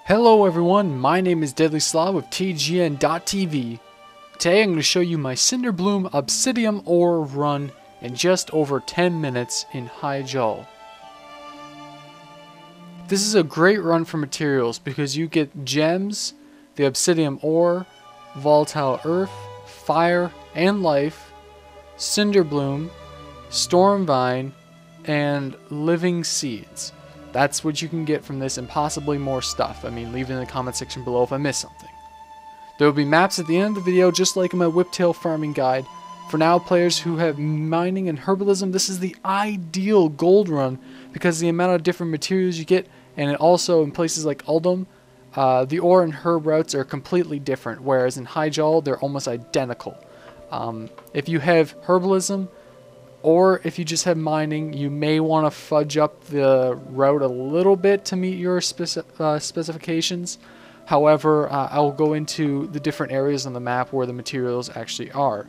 Hello everyone, my name is DeadlySlob of TGN.TV. Today I'm going to show you my Cinderbloom Obsidium ore run in just over 10 minutes in Hyjal. This is a great run for materials because you get gems, the Obsidium ore, volatile earth, fire and life, Cinderbloom, Stormvine, and living seeds. That's what you can get from this and possibly more stuff. I mean, leave it in the comment section below if I missed something. There will be maps at the end of the video just like in my whiptail farming guide. For now, players who have mining and herbalism, this is the ideal gold run because the amount of different materials you get, and it also in places like Uldum, the ore and herb routes are completely different, whereas in Hyjal they're almost identical. If you have herbalism, or if you just have mining, you may want to fudge up the route a little bit to meet your specifications. However, I'll go into the different areas on the map where the materials actually are.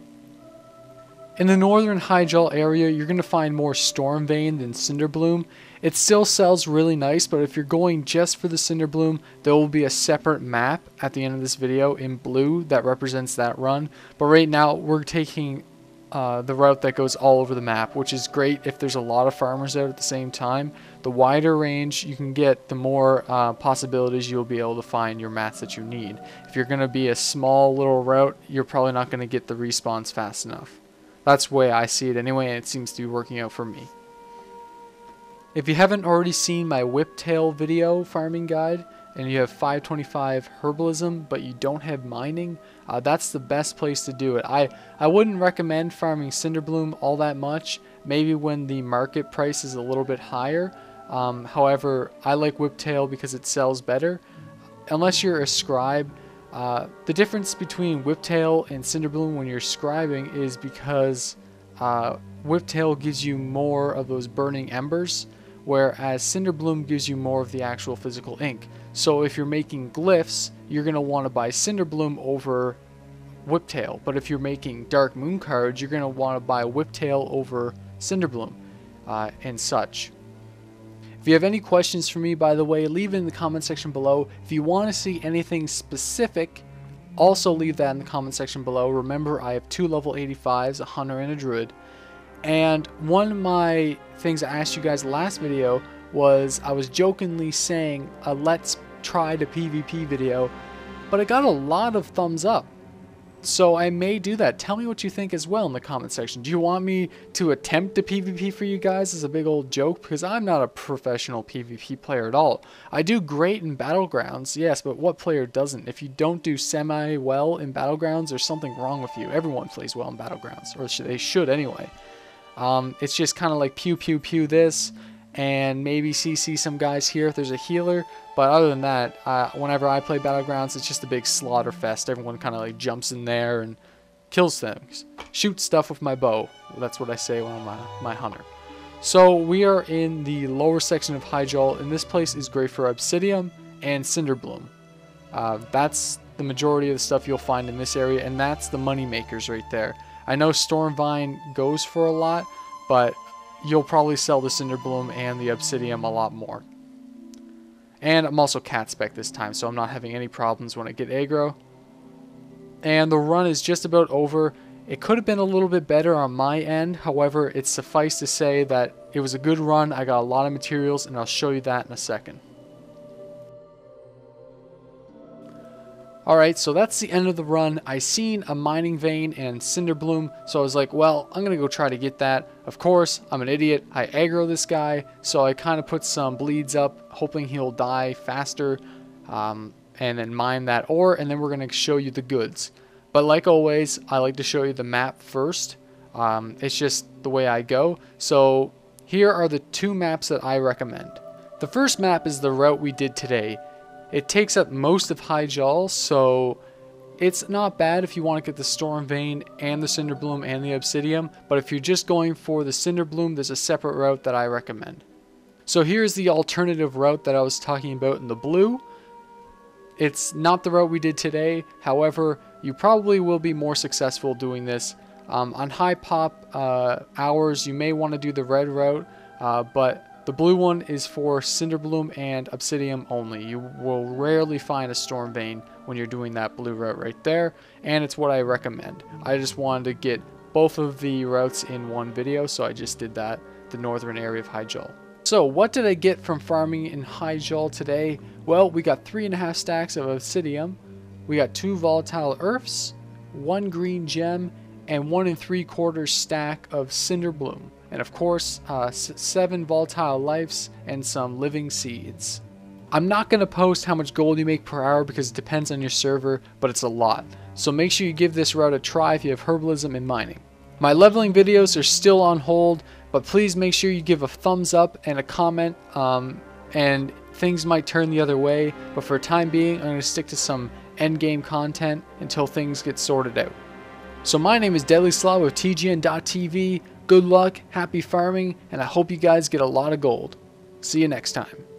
In the northern Hyjal area, you're going to find more Stormvane than Cinderbloom. It still sells really nice, but if you're going just for the Cinderbloom, there will be a separate map at the end of this video in blue that represents that run. But right now, we're taking the route that goes all over the map, which is great if there's a lot of farmers out at the same time. The wider range you can get, the more possibilities you'll be able to find your mats that you need. If you're going to be a small little route, you're probably not going to get the respawns fast enough. That's the way I see it anyway, and it seems to be working out for me. If you haven't already seen my whiptail video farming guide, and you have 525 herbalism but you don't have mining, that's the best place to do it. I wouldn't recommend farming Cinderbloom all that much, maybe when the market price is a little bit higher. However, I like whiptail because it sells better. Unless you're a scribe, the difference between whiptail and Cinderbloom when you're scribing is because whiptail gives you more of those burning embers, whereas Cinderbloom gives you more of the actual physical ink. So if you're making glyphs, you're going to want to buy Cinderbloom over whiptail. But if you're making dark moon cards, you're going to want to buy whiptail over Cinderbloom and such. If you have any questions for me, by the way, leave it in the comment section below. If you want to see anything specific, also leave that in the comment section below. Remember, I have 2 level 85s, a hunter and a druid. And one of my things I asked you guys last video was I was jokingly saying a let's try the PvP video, but I got a lot of thumbs up. So I may do that. Tell me what you think as well in the comment section. Do you want me to attempt the PvP for you guys as a big old joke? Because I'm not a professional PvP player at all. I do great in Battlegrounds, yes, but what player doesn't? If you don't do semi-well in Battlegrounds, there's something wrong with you. Everyone plays well in Battlegrounds, or they should anyway. It's just kind of like pew pew pew this, and maybe CC some guys here if there's a healer. But other than that, whenever I play Battlegrounds, it's just a big slaughter fest. Everyone kind of like jumps in there and kills things. Shoot stuff with my bow. That's what I say when I'm my hunter. So we are in the lower section of Hyjal, and this place is great for Obsidium and Cinderbloom. That's the majority of the stuff you'll find in this area, and that's the money makers right there. I know Stormvine goes for a lot, but you'll probably sell the Cinderbloom and the Obsidium a lot more. And I'm also cat spec this time, so I'm not having any problems when I get aggro. And the run is just about over. It could have been a little bit better on my end, however, it's suffice to say that it was a good run. I got a lot of materials, and I'll show you that in a second. Alright, so that's the end of the run. I seen a mining vein and Cinderbloom, so I was like, well, I'm going to go try to get that. Of course, I'm an idiot. I aggro this guy, so I kind of put some bleeds up, hoping he'll die faster, and then mine that ore, and then we're going to show you the goods. But like always, I like to show you the map first. It's just the way I go. So here are the 2 maps that I recommend. The first map is the route we did today. It takes up most of Hyjal, so it's not bad if you want to get the Stormvane and the Cinderbloom and the Obsidium, but if you're just going for the Cinderbloom, there's a separate route that I recommend. So here's the alternative route that I was talking about in the blue. It's not the route we did today, however, you probably will be more successful doing this. On high pop hours, you may want to do the red route, but The blue one is for Cinderbloom and Obsidium only. You will rarely find a Storm Vein when you're doing that blue route right there, and it's what I recommend. I just wanted to get both of the routes in one video, so I just did that, the northern area of Hyjal. So what did I get from farming in Hyjal today? Well, we got 3.5 stacks of Obsidium, we got 2 volatile earths, 1 green gem, and 1 3/4 stack of Cinderbloom. And of course, 7 volatile lives and some living seeds. I'm not going to post how much gold you make per hour because it depends on your server, but it's a lot. So make sure you give this route a try if you have herbalism and mining. My leveling videos are still on hold, but please make sure you give a thumbs up and a comment, and things might turn the other way, but for the time being, I'm going to stick to some endgame content until things get sorted out. So my name is DeadlySlob of TGN.TV. Good luck, happy farming, and I hope you guys get a lot of gold. See you next time.